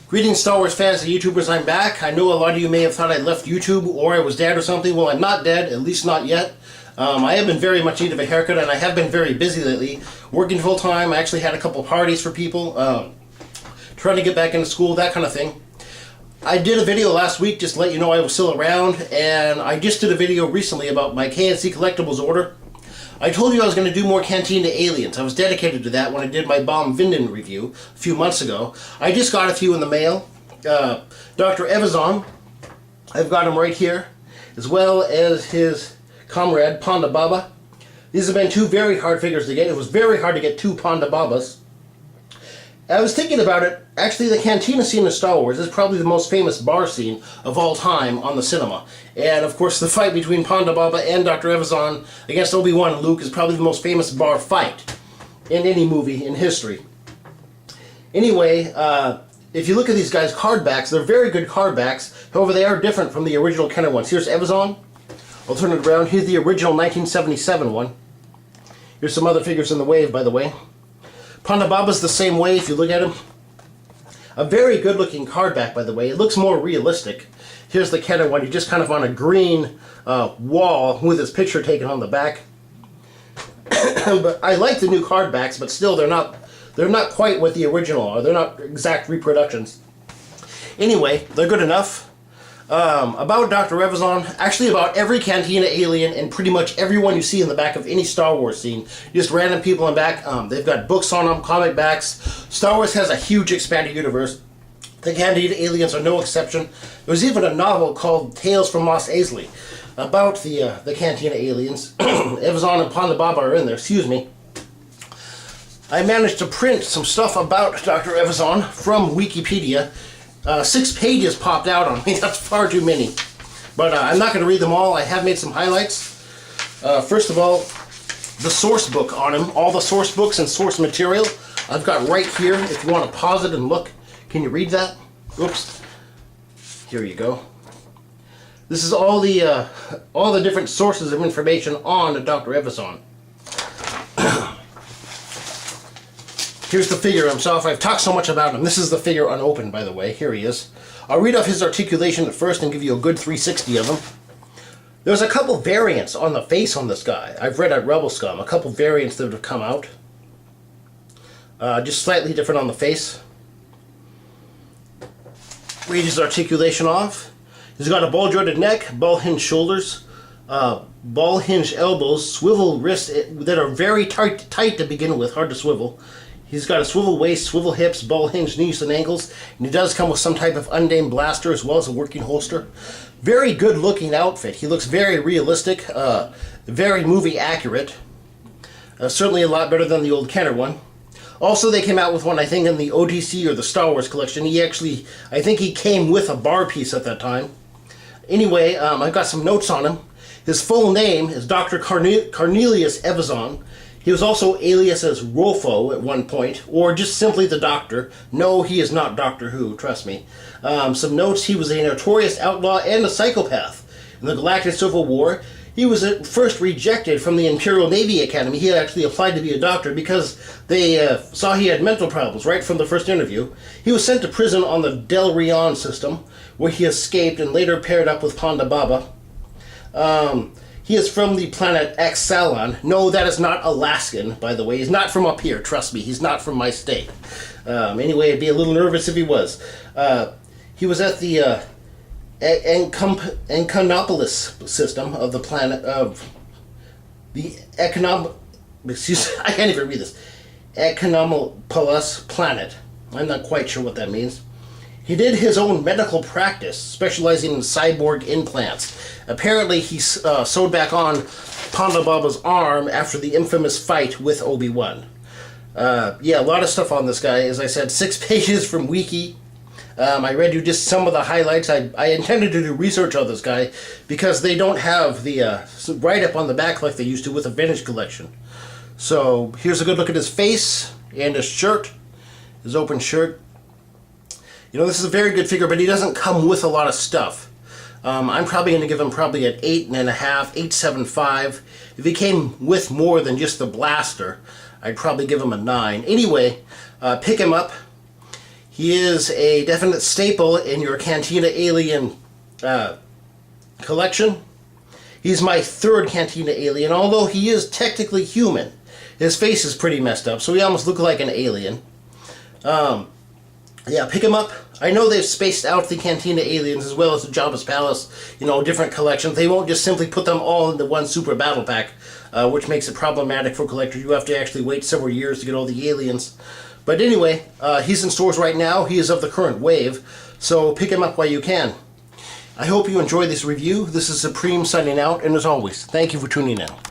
Greetings, Star Wars fans and YouTubers, I'm back. I know a lot of you may have thought I left YouTube or I was dead or something. Well, I'm not dead, at least not yet. I have been very much in need of a haircut, and I have been very busy lately. Working full time, I actually had a couple parties for people, trying to get back into school, that kind of thing. I did a video last week just to let you know I was still around, and I just did a video recently about my KNC Collectibles order. I told you I was going to do more Cantina Aliens. I was dedicated to that when I did my Bomb Vinden review a few months ago. I just got a few in the mail. Dr. Evazan, I've got him right here, as well as his comrade, Ponda Baba. These have been two very hard figures to get. It was very hard to get two Ponda Babas. I was thinking about it. Actually, the Cantina scene in Star Wars is probably the most famous bar scene of all time on the cinema. And, of course, the fight between Ponda Baba and Dr. Evazan against Obi-Wan and Luke is probably the most famous bar fight in any movie in history. Anyway, if you look at these guys' card backs, they're very good card backs. However, they are different from the original Kenner ones. Here's Evazan. I'll turn it around. Here's the original 1977 one. Here's some other figures in the wave, by the way. Ponda Baba's the same way if you look at him. A very good looking card back, by the way. It looks more realistic. Here's the Kenner one. You're just kind of on a green wall with his picture taken on the back. But I like the new card backs, but still they're not quite what the original are. They're not exact reproductions. Anyway, they're good enough. About Dr. Evazan, actually about every Cantina alien and pretty much everyone you see in the back of any Star Wars scene, just random people in back, they've got books on them, comic backs. Star Wars has a huge expanded universe. The Cantina aliens are no exception. There's even a novel called Tales from Mos Eisley about the Cantina aliens. Evazan and Ponda Baba are in there, excuse me. I managed to print some stuff about Dr. Evazan from Wikipedia. 6 pages popped out on me. That's far too many. But I'm not going to read them all. I have made some highlights. First of all, the source book on him. All the source books and source material I've got right here. If you want to pause it and look. Can you read that? Oops. Here you go. This is all the different sources of information on Dr. Evazan. Here's the figure himself. I've talked so much about him. This is the figure unopened, by the way. Here he is. I'll read off his articulation at first and give you a good 360 of him. There's a couple variants on the face on this guy. I've read at Rebel Scum. A couple variants that have come out. Just slightly different on the face. Read his articulation off. He's got a ball-jointed neck, ball-hinged shoulders, ball-hinged elbows, swivel wrists that are very tight to begin with, hard to swivel. He's got a swivel waist, swivel hips, ball-hinged knees and ankles, and he does come with some type of unnamed blaster as well as a working holster. Very good-looking outfit. He looks very realistic, very movie accurate. Certainly a lot better than the old Kenner one. Also, they came out with one, I think, in the OTC or the Star Wars collection. He actually, I think he came with a bar piece at that time. Anyway, I've got some notes on him. His full name is Dr. Cornelius Evazan. He was also alias as Rolfo at one point, or just simply the Doctor. No, he is not Doctor Who, trust me. Some notes: he was a notorious outlaw and a psychopath. In the Galactic Civil War, he was at first rejected from the Imperial Navy Academy. He had actually applied to be a doctor because they saw he had mental problems right from the first interview. He was sent to prison on the Del Rion system, where he escaped and later paired up with Ponda Baba. He is from the planet Exalon. No, that is not Alaskan, by the way. He's not from up here, trust me. He's not from my state. Anyway, I'd be a little nervous if he was. He was at the Enconopolis system of the planet of the I can't even read this. Economopolis planet. I'm not quite sure what that means. He did his own medical practice, specializing in cyborg implants. Apparently, he sewed back on Ponda Baba's arm after the infamous fight with Obi-Wan. Yeah, a lot of stuff on this guy. As I said, 6 pages from Wiki. I read you just some of the highlights. I intended to do research on this guy because they don't have the write-up on the back like they used to with a vintage collection. So here's a good look at his face and his shirt, his open shirt. You know, this is a very good figure, but he doesn't come with a lot of stuff. I'm probably going to give him probably an 8.5, 8.75. If he came with more than just the blaster, I'd probably give him a 9. Anyway, pick him up. He is a definite staple in your Cantina Alien collection. He's my third Cantina Alien, although he is technically human. His face is pretty messed up, so he almost looks like an alien. Yeah, pick him up. I know they've spaced out the Cantina Aliens as well as the Jabba's Palace, different collections. They won't just simply put them all into one super battle pack, which makes it problematic for collectors. You have to actually wait several years to get all the aliens. But anyway, he's in stores right now. He is of the current wave, so pick him up while you can. I hope you enjoyed this review. This is Supreme signing out, and as always, thank you for tuning in.